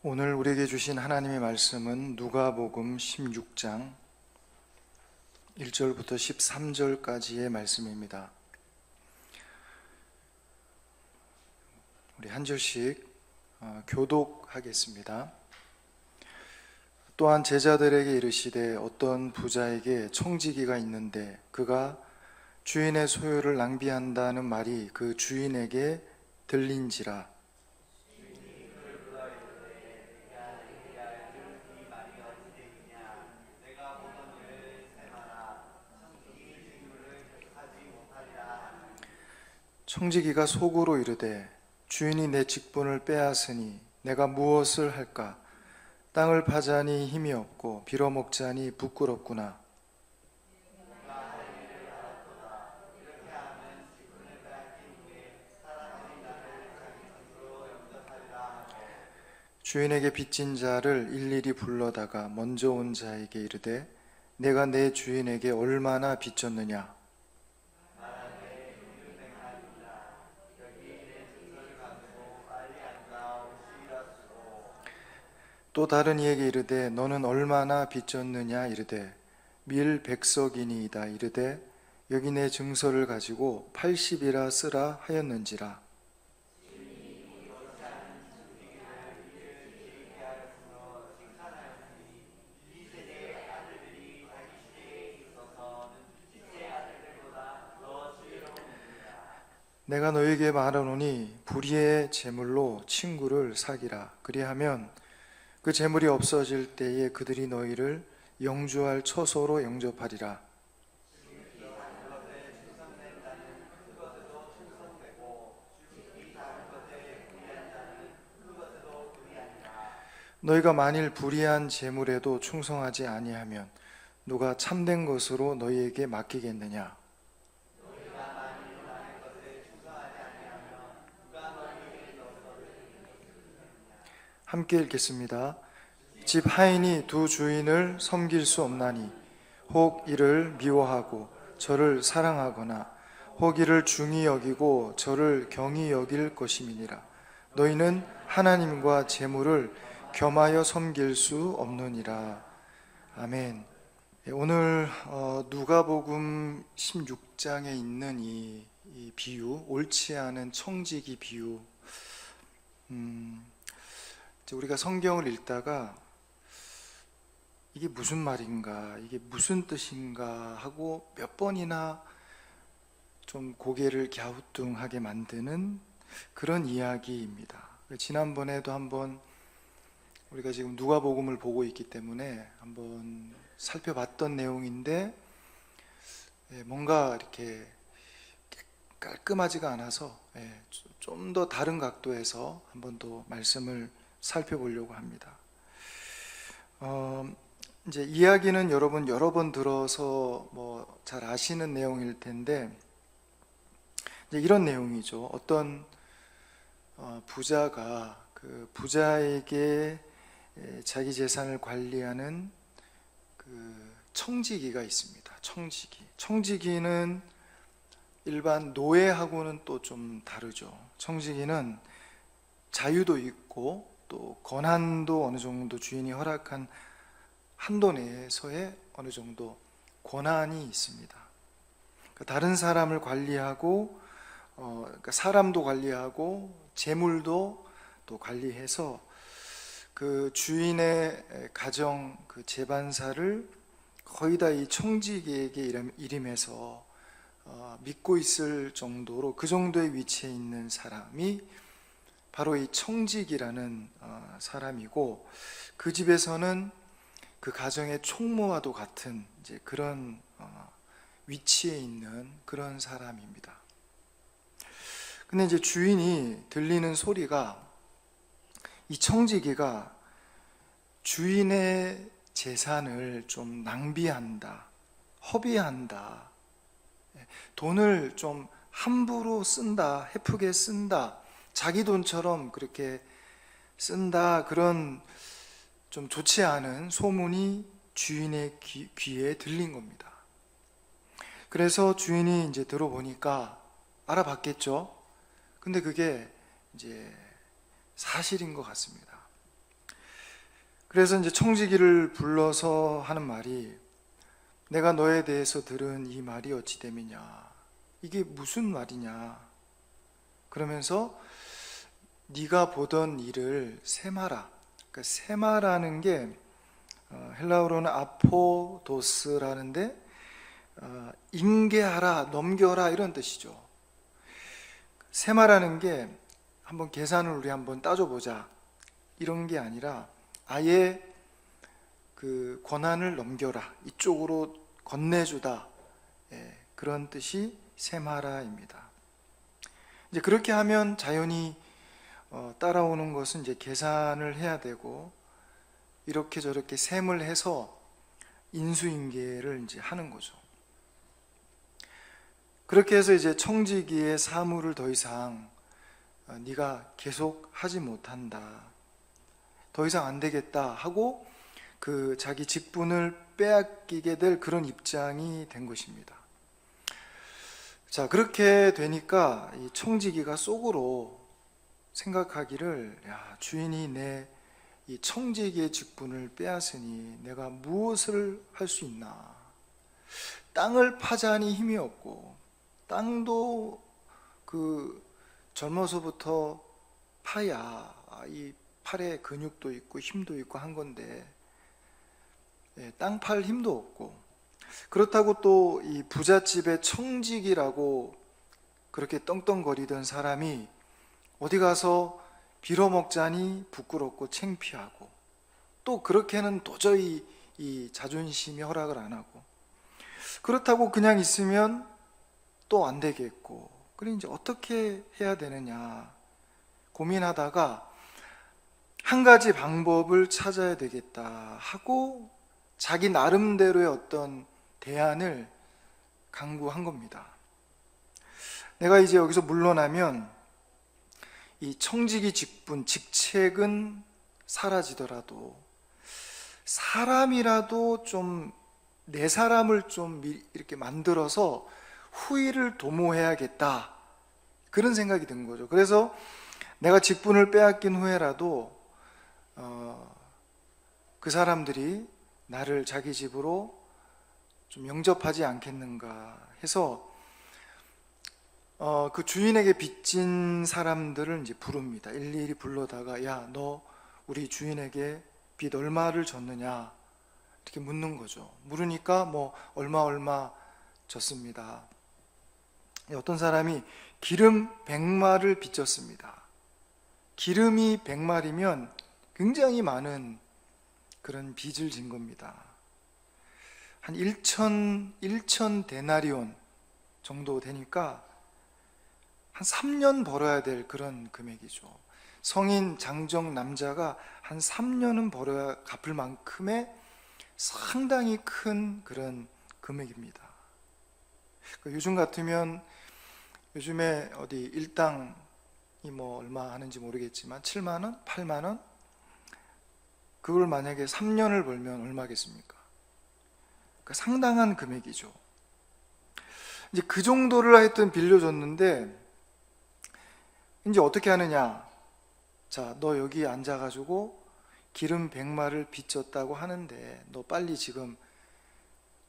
오늘 우리에게 주신 하나님의 말씀은 누가복음 16장 1절부터 13절까지의 말씀입니다. 우리 한 절씩 교독하겠습니다. 또한 제자들에게 이르시되 어떤 부자에게 청지기가 있는데 그가 주인의 소유를 낭비한다는 말이 그 주인에게 들린지라. 청지기가 속으로 이르되 주인이 내 직분을 빼앗으니 내가 무엇을 할까? 땅을 파자니 힘이 없고 빌어먹자니 부끄럽구나. 주인에게 빚진 자를 일일이 불러다가 먼저 온 자에게 이르되 내가 내 주인에게 얼마나 빚졌느냐? 또 다른 이에게 이르되 너는 얼마나 빚졌느냐? 이르되 밀 100석이니이다. 이르되 여기 내 증서를 가지고 80이라 쓰라 하였는지라. 내가 너에게 말하노니 불의의 재물로 친구를 사기라. 그리하면 그 재물이 없어질 때에 그들이 너희를 영주할 처소로 영접하리라. 너희가 만일 불의한 재물에도 충성하지 아니하면 누가 참된 것으로 너희에게 맡기겠느냐? 함께 읽겠습니다. 집 하인이 두 주인을 섬길 수 없나니 혹 이를 미워하고 저를 사랑하거나 혹 이를 중히 여기고 저를 경히 여길 것임이니라. 너희는 하나님과 재물을 겸하여 섬길 수 없느니라. 아멘. 오늘 누가복음 16장에 있는 이 비유, 옳지 않은 청지기 비유, 우리가 성경을 읽다가 이게 무슨 말인가, 이게 무슨 뜻인가 하고 몇 번이나 좀 고개를 갸우뚱하게 만드는 그런 이야기입니다. 지난번에도 한번 우리가 지금 누가복음을 보고 있기 때문에 한번 살펴봤던 내용인데 뭔가 이렇게 깔끔하지가 않아서 좀 더 다른 각도에서 한번 더 말씀을 살펴보려고 합니다. 이제 이야기는 여러분 여러 번 들어서 뭐 잘 아시는 내용일 텐데 이제 이런 내용이죠. 어떤 부자가 그 부자에게 자기 재산을 관리하는 그 청지기가 있습니다. 청지기는 일반 노예하고는 또 좀 다르죠. 청지기는 자유도 있고 또 권한도 어느 정도 주인이 허락한 한도 내에서의 어느 정도 권한이 있습니다. 다른 사람을 관리하고 그러니까 사람도 관리하고 재물도 또 관리해서 그 주인의 가정 그 재반사를 거의 다 이 청지기에게 일임해서 믿고 있을 정도로 그 정도의 위치에 있는 사람이 바로 이 청지기라는 사람이고, 그 집에서는 그 가정의 총무와도 같은 이제 그런 위치에 있는 그런 사람입니다. 근데 이제 주인이 들리는 소리가 이 청지기가 주인의 재산을 좀 낭비한다, 허비한다, 돈을 좀 함부로 쓴다, 헤프게 쓴다, 자기 돈처럼 그렇게 쓴다, 그런 좀 좋지 않은 소문이 주인의 귀에 들린 겁니다. 그래서 주인이 이제 들어보니까 알아봤겠죠. 근데 그게 이제 사실인 것 같습니다. 그래서 이제 청지기를 불러서 하는 말이, 내가 너에 대해서 들은 이 말이 어찌 됨이냐, 이게 무슨 말이냐, 그러면서 네가 보던 일을 세마라. 그러니까 세마라는 게 헬라어로는 아포도스라는데 인계하라, 넘겨라, 이런 뜻이죠. 세마라는 게 한번 계산을 우리 한번 따져보자, 이런 게 아니라 아예 그 권한을 넘겨라, 이쪽으로 건네주다, 그런 뜻이 세마라입니다. 이제 그렇게 하면 자연히 따라오는 것은 이제 계산을 해야 되고, 이렇게 저렇게 셈을 해서 인수인계를 이제 하는 거죠. 그렇게 해서 이제 청지기의 사물을 더 이상 네가 계속 하지 못한다, 더 이상 안 되겠다 하고 그 자기 직분을 빼앗기게 될 그런 입장이 된 것입니다. 자, 그렇게 되니까 이 청지기가 속으로 생각하기를, 야, 주인이 내 이 청지기의 직분을 빼앗으니 내가 무엇을 할 수 있나. 땅을 파자니 힘이 없고, 땅도 그 젊어서부터 파야 이 팔에 근육도 있고 힘도 있고 한 건데, 땅 팔 힘도 없고, 그렇다고 또 이 부잣집의 청지기라고 그렇게 떵떵거리던 사람이 어디 가서 빌어먹자니 부끄럽고 창피하고, 또 그렇게는 도저히 이 자존심이 허락을 안 하고, 그렇다고 그냥 있으면 또 안 되겠고, 그래 이제 어떻게 해야 되느냐 고민하다가 한 가지 방법을 찾아야 되겠다 하고 자기 나름대로의 어떤 대안을 강구한 겁니다. 내가 이제 여기서 물러나면 이 청지기 직분, 직책은 사라지더라도 사람이라도 좀 내 사람을 좀 이렇게 만들어서 후일을 도모해야겠다, 그런 생각이 든 거죠. 그래서 내가 직분을 빼앗긴 후에라도 그 사람들이 나를 자기 집으로 좀 영접하지 않겠는가 해서 그 주인에게 빚진 사람들을 이제 부릅니다. 일일이 불러다가, 야, 너 우리 주인에게 빚 얼마를 졌느냐, 이렇게 묻는 거죠. 물으니까 뭐 얼마 졌습니다. 어떤 사람이 기름 100마를 빚졌습니다. 기름이 100마리면 굉장히 많은 그런 빚을 진 겁니다. 한 1천 데나리온 정도 되니까 한 3년 벌어야 될 그런 금액이죠. 성인 장정 남자가 한 3년은 벌어야 갚을 만큼의 상당히 큰 그런 금액입니다. 요즘 같으면, 요즘에 어디 일당이 뭐 얼마 하는지 모르겠지만 7만 원, 8만 원, 그걸 만약에 3년을 벌면 얼마겠습니까? 그러니까 상당한 금액이죠. 이제 그 정도를 하여튼 빌려줬는데, 이제 어떻게 하느냐. 자, 너 여기 앉아가지고 기름 100마를 빚졌다고 하는데 너 빨리 지금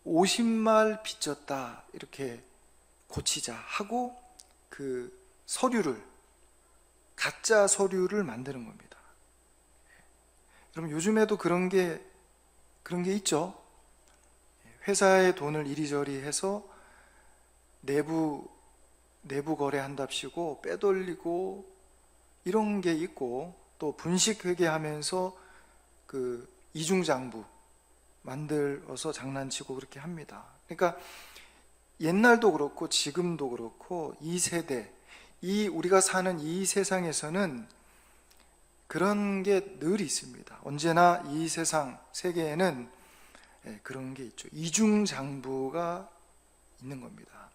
50말 빚졌다 이렇게 고치자 하고 그 서류를, 가짜 서류를 만드는 겁니다. 여러분, 요즘에도 그런 게 있죠. 회사의 돈을 이리저리 해서 내부 거래한답시고 빼돌리고 이런 게 있고, 또 분식회계하면서 그 이중장부 만들어서 장난치고 그렇게 합니다. 그러니까 옛날도 그렇고 지금도 그렇고 이 세대, 이 우리가 사는 이 세상에서는 그런 게 늘 있습니다. 언제나 이 세상, 세계에는 그런 게 있죠. 이중장부가 있는 겁니다.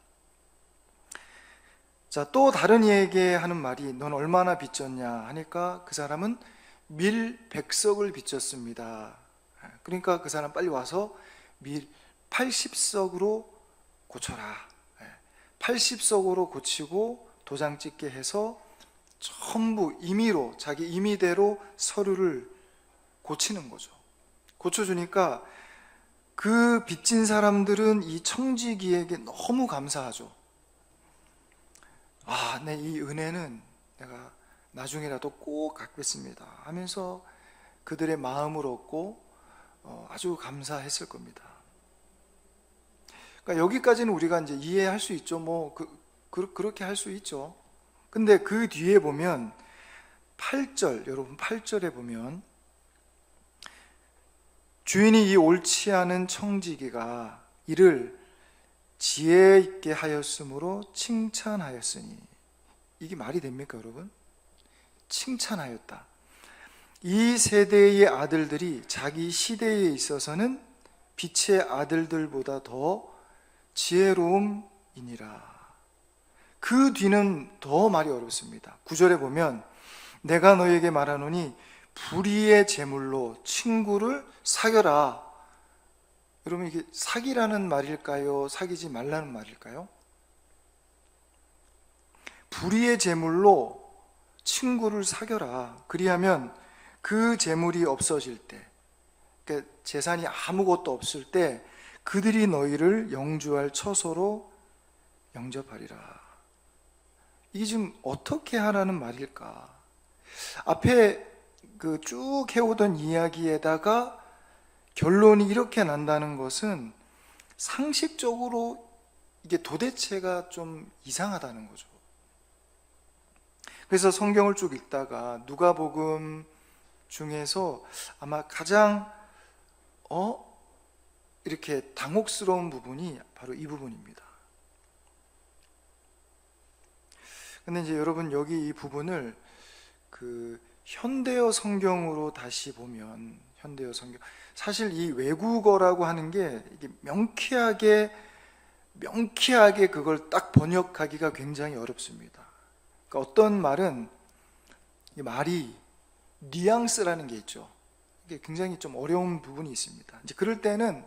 자, 또 다른 이에게 하는 말이, 넌 얼마나 빚졌냐 하니까 그 사람은 밀 100석을 빚졌습니다. 그러니까 그 사람 빨리 와서 밀 80석으로 고쳐라. 80석으로 고치고 도장 찍게 해서 전부 임의로, 자기 임의대로 서류를 고치는 거죠. 고쳐주니까 그 빚진 사람들은 이 청지기에게 너무 감사하죠. 내 이 은혜는 내가 나중에라도 꼭 갚겠습니다 하면서 그들의 마음을 얻고 아주 감사했을 겁니다. 그러니까 여기까지는 우리가 이제 이해할 수 있죠. 그렇게 할 수 있죠. 근데 그 뒤에 보면 8절, 여러분 8절에 보면 주인이 이 옳지 않은 청지기가 이를 지혜 있게 하였으므로 칭찬하였으니, 이게 말이 됩니까 여러분? 칭찬하였다. 이 세대의 아들들이 자기 시대에 있어서는 빛의 아들들보다 더 지혜로움이니라. 그 뒤는 더 말이 어렵습니다. 9절에 보면 내가 너에게 말하노니 불의의 제물로 친구를 사겨라. 여러분, 이게 사기라는 말일까요? 사귀지 말라는 말일까요? 불의의 제물로 친구를 사겨라. 그리하면 그 제물이 없어질 때, 그러니까 재산이 아무것도 없을 때 그들이 너희를 영주할 처소로 영접하리라. 이게 지금 어떻게 하라는 말일까? 앞에 그 쭉 해오던 이야기에다가 결론이 이렇게 난다는 것은 상식적으로 이게 도대체가 좀 이상하다는 거죠. 그래서 성경을 쭉 읽다가 누가복음 중에서 아마 가장 이렇게 당혹스러운 부분이 바로 이 부분입니다. 근데 이제 여러분, 여기 이 부분을 그 현대어 성경으로 다시 보면, 현대어 성경, 사실 이 외국어라고 하는 게 이게 명쾌하게 그걸 딱 번역하기가 굉장히 어렵습니다. 그러니까 어떤 말은 이 말이 뉘앙스라는 게 있죠. 이게 굉장히 좀 어려운 부분이 있습니다. 이제 그럴 때는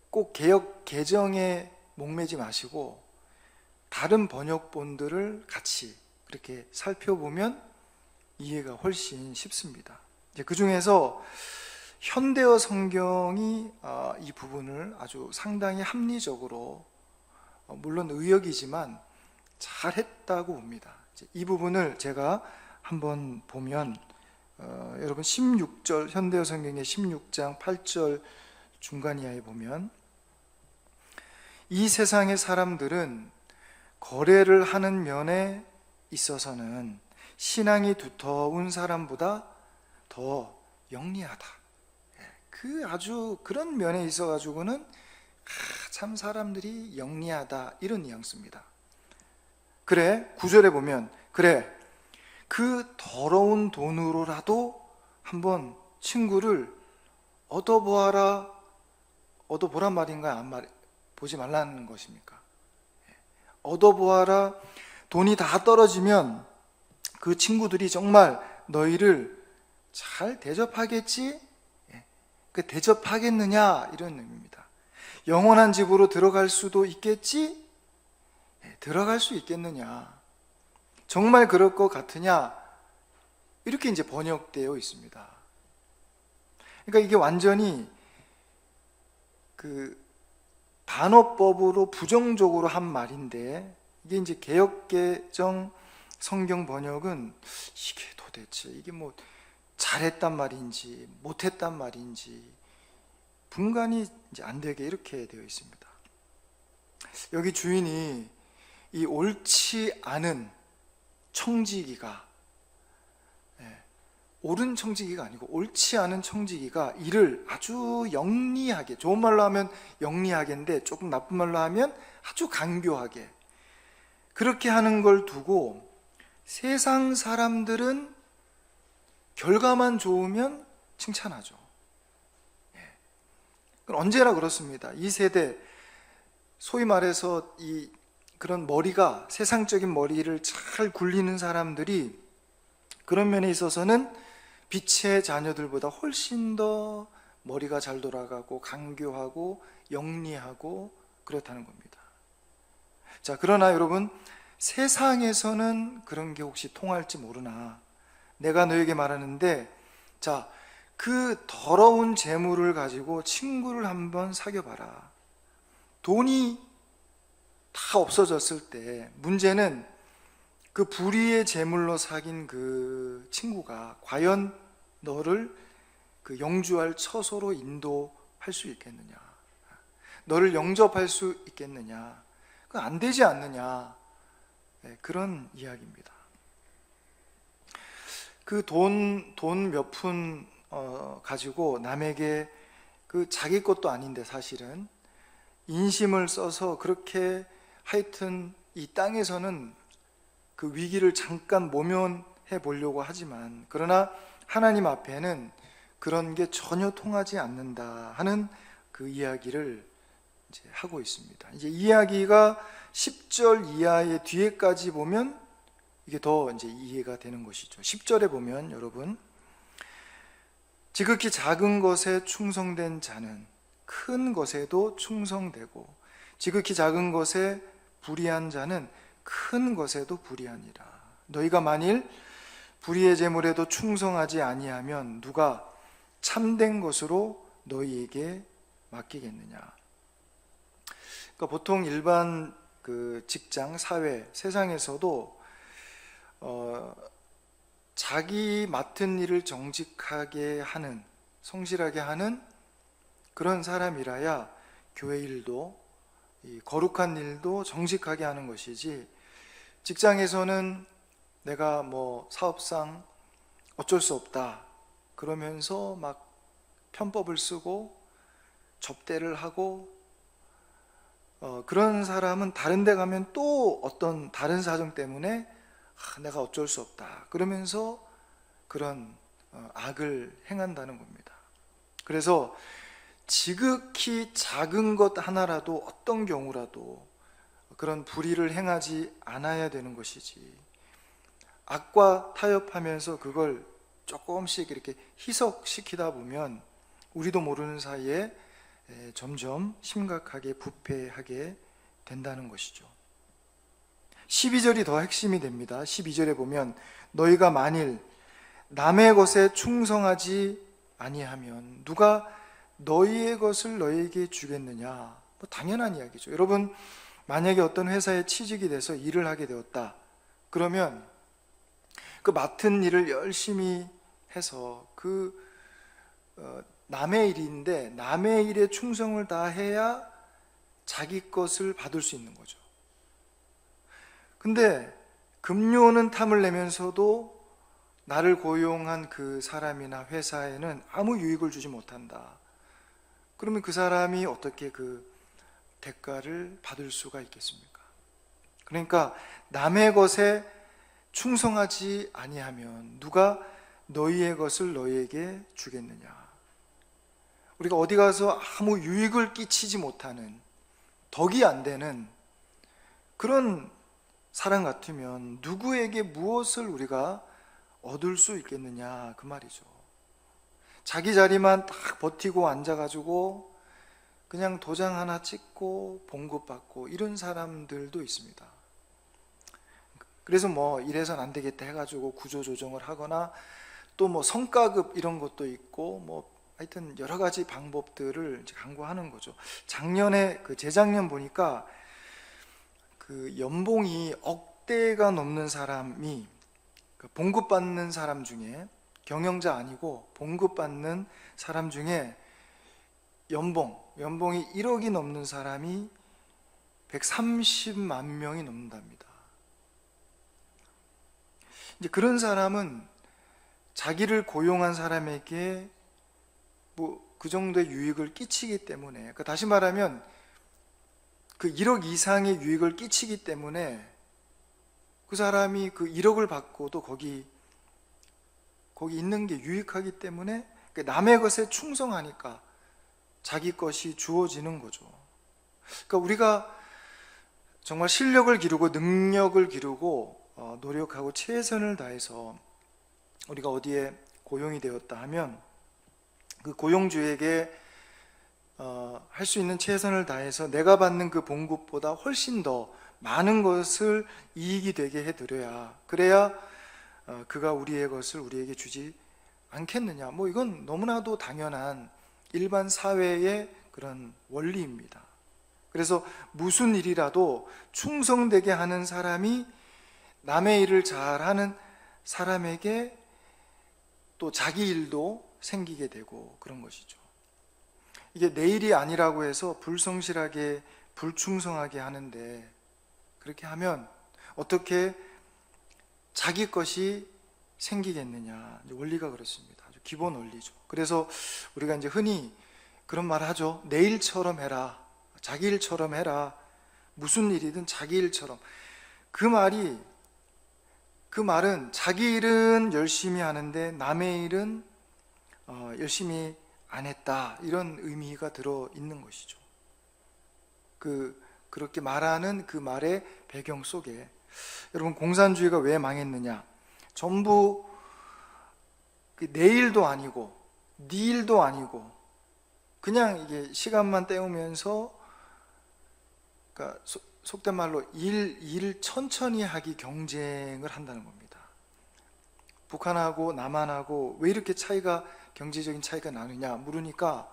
꼭 개역 개정에 목매지 마시고 다른 번역본들을 같이 그렇게 살펴보면 이해가 훨씬 쉽습니다. 이제 그 중에서 현대어 성경이 이 부분을 아주 상당히 합리적으로, 물론 의역이지만 잘했다고 봅니다. 이 부분을 제가 한번 보면 여러분 16절, 현대어 성경의 16장 8절 중간 이하에 보면 이 세상의 사람들은 거래를 하는 면에 있어서는 신앙이 두터운 사람보다 더 영리하다. 아주 그런 면에 있어 가지고는 참 사람들이 영리하다, 이런 뉘앙스입니다. 그래, 9절에 보면 그래, 그 더러운 돈으로라도 한번 친구를 얻어보아라. 얻어보란 말인가요? 보지 말라는 것입니까? 얻어보아라. 돈이 다 떨어지면 그 친구들이 정말 너희를 잘 대접하겠지? 그 대접하겠느냐, 이런 의미입니다. 영원한 집으로 들어갈 수도 있겠지? 들어갈 수 있겠느냐? 정말 그럴 것 같으냐? 이렇게 이제 번역되어 있습니다. 그러니까 이게 완전히 그 단어법으로 부정적으로 한 말인데, 이게 이제 개역개정 성경 번역은 이게 도대체 이게 뭐 잘했단 말인지 못했단 말인지 분간이 이제 안 되게 이렇게 되어 있습니다. 여기 주인이 이 옳지 않은 청지기가, 옳은 청지기가 아니고 옳지 않은 청지기가 이를 아주 영리하게, 좋은 말로 하면 영리하게인데 조금 나쁜 말로 하면 아주 간교하게 그렇게 하는 걸 두고 세상 사람들은 결과만 좋으면 칭찬하죠. 언제나 그렇습니다. 이 세대, 소위 말해서 그런 머리가, 세상적인 머리를 잘 굴리는 사람들이 그런 면에 있어서는 빛의 자녀들보다 훨씬 더 머리가 잘 돌아가고 간교하고 영리하고 그렇다는 겁니다. 자, 그러나 여러분, 세상에서는 그런 게 혹시 통할지 모르나 내가 너에게 말하는데, 자, 그 더러운 재물을 가지고 친구를 한번 사귀어봐라. 돈이 다 없어졌을 때 문제는 그 불의의 재물로 사귄 그 친구가 과연 너를 그 영주할 처소로 인도할 수 있겠느냐, 너를 영접할 수 있겠느냐, 그건 안 되지 않느냐. 그런 이야기입니다. 그 돈 몇 푼 가지고 남에게 그 자기 것도 아닌데 사실은 인심을 써서 그렇게 하여튼 이 땅에서는 그 위기를 잠깐 모면해 보려고 하지만, 그러나 하나님 앞에는 그런 게 전혀 통하지 않는다 하는 그 이야기를 이제 하고 있습니다. 이제 이야기가 10절 이하의 뒤에까지 보면 이게 더 이제 이해가 되는 것이죠. 10절에 보면 여러분, 지극히 작은 것에 충성된 자는 큰 것에도 충성되고 지극히 작은 것에 불의한 자는 큰 것에도 불의하니라. 너희가 만일 불의의 재물에도 충성하지 아니하면 누가 참된 것으로 너희에게 맡기겠느냐. 그러니까 보통 일반 그 직장, 사회, 세상에서도 자기 맡은 일을 정직하게 하는, 성실하게 하는 그런 사람이라야 교회 일도, 이 거룩한 일도 정직하게 하는 것이지, 직장에서는 내가 뭐 사업상 어쩔 수 없다 그러면서 막 편법을 쓰고 접대를 하고, 그런 사람은 다른 데 가면 또 어떤 다른 사정 때문에 내가 어쩔 수 없다 그러면서 그런 악을 행한다는 겁니다. 그래서 지극히 작은 것 하나라도 어떤 경우라도 그런 불의를 행하지 않아야 되는 것이지, 악과 타협하면서 그걸 조금씩 이렇게 희석시키다 보면 우리도 모르는 사이에 점점 심각하게 부패하게 된다는 것이죠. 12절이 더 핵심이 됩니다. 12절에 보면 너희가 만일 남의 것에 충성하지 아니하면 누가 너희의 것을 너희에게 주겠느냐. 뭐 당연한 이야기죠. 여러분, 만약에 어떤 회사에 취직이 돼서 일을 하게 되었다 그러면 그 맡은 일을 열심히 해서 남의 일인데 남의 일에 충성을 다해야 자기 것을 받을 수 있는 거죠. 근데 급료는 탐을 내면서도 나를 고용한 그 사람이나 회사에는 아무 유익을 주지 못한다. 그러면 그 사람이 어떻게 그 대가를 받을 수가 있겠습니까? 그러니까 남의 것에 충성하지 아니하면 누가 너희의 것을 너희에게 주겠느냐. 우리가 어디 가서 아무 유익을 끼치지 못하는, 덕이 안 되는 그런 사람 같으면 누구에게 무엇을 우리가 얻을 수 있겠느냐 그 말이죠. 자기 자리만 딱 버티고 앉아가지고 그냥 도장 하나 찍고 봉급받고 이런 사람들도 있습니다. 그래서 뭐 이래선 안 되겠다 해가지고 구조조정을 하거나 또 뭐 성과급 이런 것도 있고 뭐 하여튼 여러 가지 방법들을 이제 강구하는 거죠. 작년에 재작년 보니까 그 연봉이 억대가 넘는 사람이 봉급받는 사람 중에, 경영자 아니고 봉급받는 사람 중에 연봉이 1억이 넘는 사람이 130만 명이 넘는답니다. 이제 그런 사람은 자기를 고용한 사람에게 뭐 그 정도의 유익을 끼치기 때문에, 그러니까 다시 말하면 그 1억 이상의 유익을 끼치기 때문에 그 사람이 그 1억을 받고도 거기 있는 게 유익하기 때문에 남의 것에 충성하니까 자기 것이 주어지는 거죠. 그러니까 우리가 정말 실력을 기르고 능력을 기르고 노력하고 최선을 다해서 우리가 어디에 고용이 되었다 하면 그 고용주에게 할 수 있는 최선을 다해서 내가 받는 그 봉급보다 훨씬 더 많은 것을 이익이 되게 해드려야, 그래야 그가 우리의 것을 우리에게 주지 않겠느냐? 뭐 이건 너무나도 당연한 일반 사회의 그런 원리입니다. 그래서 무슨 일이라도 충성되게 하는 사람이 남의 일을 잘하는 사람에게 또 자기 일도 생기게 되고 그런 것이죠. 이게 내 일이 아니라고 해서 불성실하게 불충성하게 하는데, 그렇게 하면 어떻게 자기 것이 생기겠느냐. 원리가 그렇습니다. 아주 기본 원리죠. 그래서 우리가 이제 흔히 그런 말 하죠. 내 일처럼 해라. 자기 일처럼 해라. 무슨 일이든 자기 일처럼. 그 말은 자기 일은 열심히 하는데 남의 일은 열심히 안 했다, 이런 의미가 들어 있는 것이죠. 그렇게 말하는 그 말의 배경 속에, 여러분, 공산주의가 왜 망했느냐? 전부 내 일도 아니고 네 일도 아니고 그냥 이게 시간만 때우면서, 그러니까 속된 말로 일 천천히 하기 경쟁을 한다는 겁니다. 북한하고 남한하고 왜 이렇게 경제적인 차이가 나느냐 물으니까,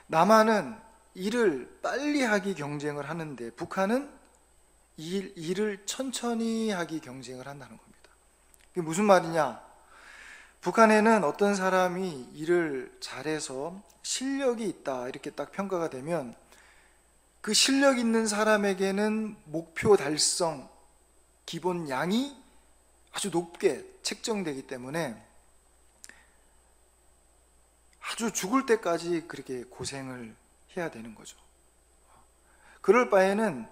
남한은 일을 빨리 하기 경쟁을 하는데 북한은 일을 천천히 하기 경쟁을 한다는 겁니다. 그게 무슨 말이냐? 북한에는 어떤 사람이 일을 잘해서 실력이 있다 이렇게 딱 평가가 되면 그 실력 있는 사람에게는 목표 달성 기본 양이 아주 높게 책정되기 때문에 아주 죽을 때까지 그렇게 고생을 해야 되는 거죠. 그럴 바에는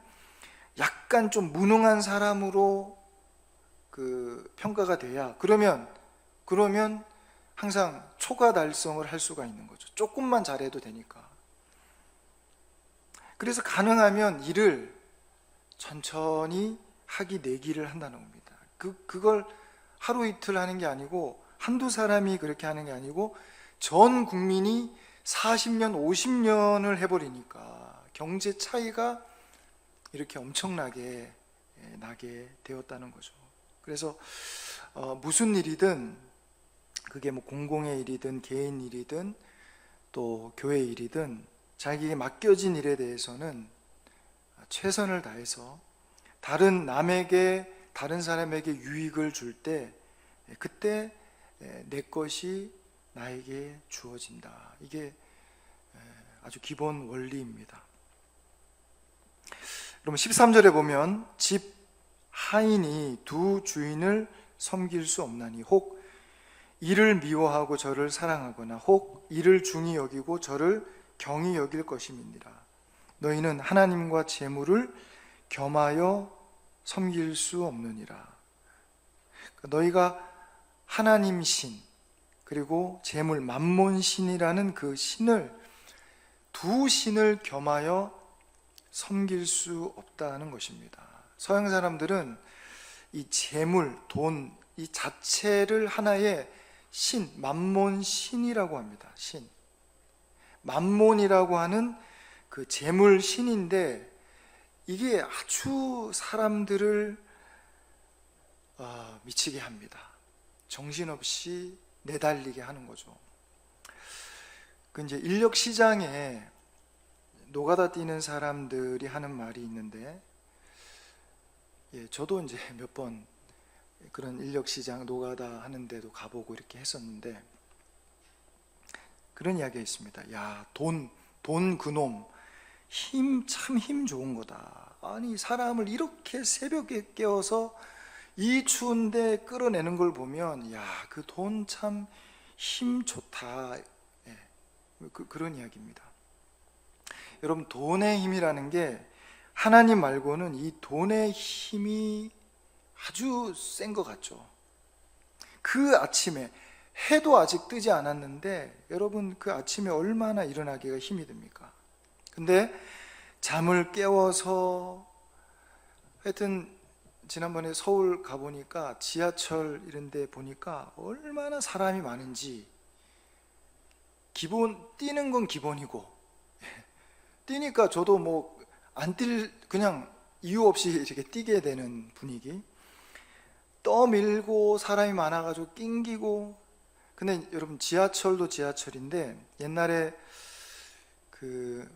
약간 좀 무능한 사람으로 평가가 돼야, 그러면 항상 초과 달성을 할 수가 있는 거죠. 조금만 잘해도 되니까. 그래서 가능하면 일을 천천히 하기 내기를 한다는 겁니다. 그걸 하루 이틀 하는 게 아니고, 한두 사람이 그렇게 하는 게 아니고 전 국민이 40년, 50년을 해버리니까 경제 차이가 이렇게 엄청나게 나게 되었다는 거죠. 그래서 무슨 일이든, 그게 뭐 공공의 일이든 개인 일이든 또 교회 일이든 자기에게 맡겨진 일에 대해서는 최선을 다해서 다른 사람에게 유익을 줄 때, 그때 내 것이 나에게 주어진다. 이게 아주 기본 원리입니다. 그럼 13절에 보면, 집 하인이 두 주인을 섬길 수 없나니 혹 이를 미워하고 저를 사랑하거나 혹 이를 중히 여기고 저를 경히 여길 것임이니라. 너희는 하나님과 재물을 겸하여 섬길 수 없느니라. 너희가 하나님 신 그리고 재물 만몬 신이라는 그 신을, 두 신을 겸하여 섬길 수 없다는 것입니다. 서양 사람들은 이 재물, 돈 이 자체를 하나의 신, 만몬 신이라고 합니다. 신. 만몬이라고 하는 그 재물 신인데, 이게 아주 사람들을 미치게 합니다. 정신없이 내달리게 하는 거죠. 이제 인력 시장에 노가다 뛰는 사람들이 하는 말이 있는데, 저도 이제 몇 번 그런 인력 시장 노가다 하는 데도 가보고 이렇게 했었는데, 그런 이야기가 있습니다. 야, 돈 그놈 참 힘 좋은 거다. 아니, 사람을 이렇게 새벽에 깨워서 이 추운데 끌어내는 걸 보면, 야, 그 돈 참 힘 좋다. 그런 이야기입니다. 여러분, 돈의 힘이라는 게 하나님 말고는 이 돈의 힘이 아주 센 것 같죠. 그 아침에 해도 아직 뜨지 않았는데 여러분, 그 아침에 얼마나 일어나기가 힘이 듭니까? 근데 잠을 깨워서, 하여튼 지난번에 서울 가보니까 지하철 이런 데 보니까 얼마나 사람이 많은지, 뛰는 건 기본이고, 뛰니까 저도 뭐 그냥 이유 없이 이렇게 뛰게 되는 분위기, 떠밀고 사람이 많아가지고 낑기고, 근데 여러분, 지하철도 지하철인데 옛날에 그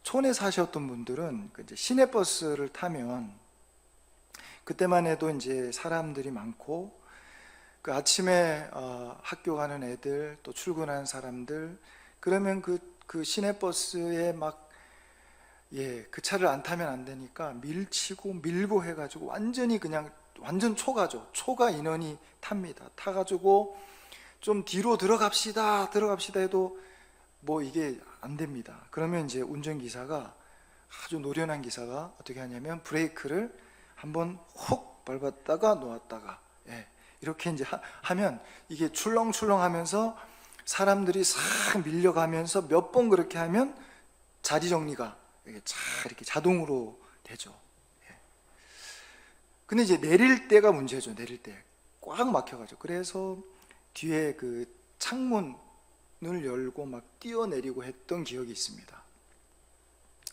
촌에 사셨던 분들은 이제 시내버스를 타면, 그때만 해도 이제 사람들이 많고 그 아침에 학교 가는 애들, 또 출근하는 사람들, 그러면 그 시내버스에 막, 그 차를 안 타면 안 되니까 밀치고 밀고 해가지고 완전히 그냥 완전 초가죠. 초가 인원이 탑니다. 타가지고 좀 뒤로 들어갑시다 해도 뭐 이게 안 됩니다. 그러면 이제 운전기사가, 아주 노련한 기사가 어떻게 하냐면 브레이크를 한번 훅 밟았다가 놓았다가, 이렇게 이제 하면 이게 출렁출렁 하면서 사람들이 싹 밀려가면서 몇 번 그렇게 하면 자리 정리가 이렇게 자동으로 되죠. 근데 이제 내릴 때가 문제죠. 내릴 때 꽉 막혀가지고, 그래서 뒤에 그 창문을 열고 막 뛰어내리고 했던 기억이 있습니다.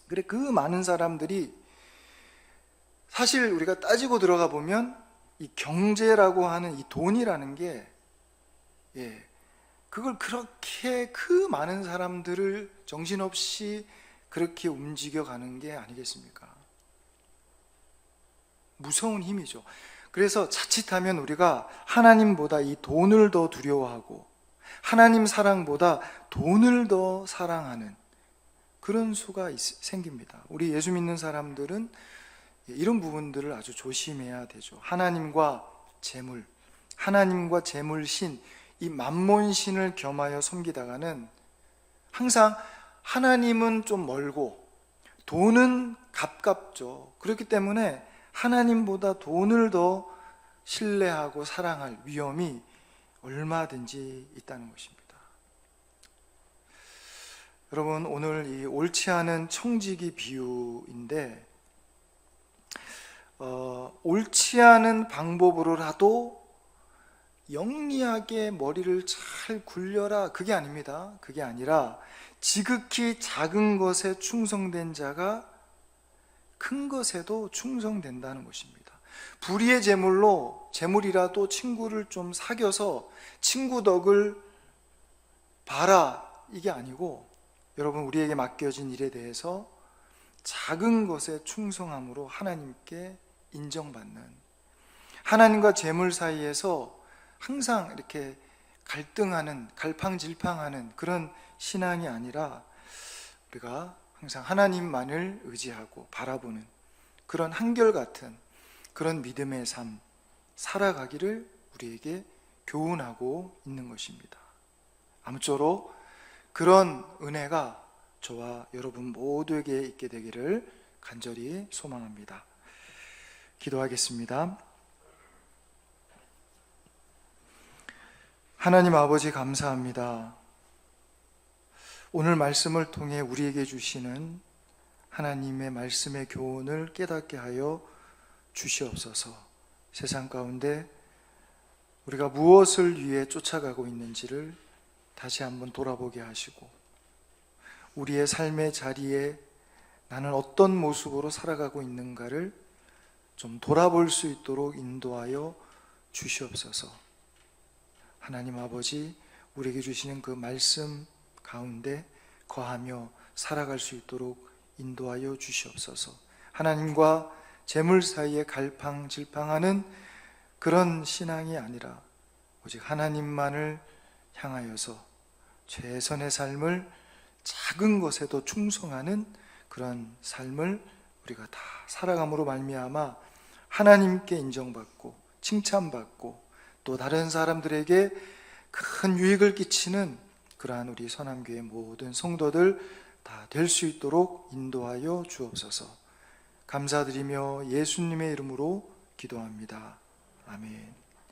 그래, 그 많은 사람들이, 사실 우리가 따지고 들어가 보면 이 경제라고 하는 이 돈이라는 게, 그걸 그렇게 그 많은 사람들을 정신없이 그렇게 움직여가는 게 아니겠습니까? 무서운 힘이죠. 그래서 자칫하면 우리가 하나님보다 이 돈을 더 두려워하고 하나님 사랑보다 돈을 더 사랑하는 그런 수가 생깁니다. 우리 예수 믿는 사람들은 이런 부분들을 아주 조심해야 되죠. 하나님과 재물, 하나님과 재물신, 이 만몬신을 겸하여 섬기다가는 항상 하나님은 좀 멀고 돈은 가깝죠. 그렇기 때문에 하나님보다 돈을 더 신뢰하고 사랑할 위험이 얼마든지 있다는 것입니다. 여러분, 오늘 이 옳지 않은 청지기 비유인데, 옳지 않은 방법으로라도 영리하게 머리를 잘 굴려라, 그게 아닙니다. 그게 아니라 지극히 작은 것에 충성된 자가 큰 것에도 충성된다는 것입니다. 불의의 재물이라도 친구를 좀 사귀어서 친구 덕을 봐라, 이게 아니고, 여러분, 우리에게 맡겨진 일에 대해서 작은 것에 충성함으로 하나님께 인정받는, 하나님과 재물 사이에서 항상 이렇게 갈등하는, 갈팡질팡하는 그런 신앙이 아니라 우리가 항상 하나님만을 의지하고 바라보는 그런 한결같은 그런 믿음의 삶 살아가기를 우리에게 교훈하고 있는 것입니다. 아무쪼록 그런 은혜가 저와 여러분 모두에게 있게 되기를 간절히 소망합니다. 기도하겠습니다. 하나님 아버지, 감사합니다. 오늘 말씀을 통해 우리에게 주시는 하나님의 말씀의 교훈을 깨닫게 하여 주시옵소서. 세상 가운데 우리가 무엇을 위해 쫓아가고 있는지를 다시 한번 돌아보게 하시고, 우리의 삶의 자리에 나는 어떤 모습으로 살아가고 있는가를 좀 돌아볼 수 있도록 인도하여 주시옵소서. 하나님 아버지, 우리에게 주시는 그 말씀 가운데 거하며 살아갈 수 있도록 인도하여 주시옵소서. 하나님과 재물 사이에 갈팡질팡하는 그런 신앙이 아니라 오직 하나님만을 향하여서 최선의 삶을, 작은 것에도 충성하는 그런 삶을 우리가 다 살아감으로 말미암아 하나님께 인정받고 칭찬받고 또 다른 사람들에게 큰 유익을 끼치는 그러한 우리 선함교회 모든 성도들 다 될 수 있도록 인도하여 주옵소서. 감사드리며 예수님의 이름으로 기도합니다. 아멘.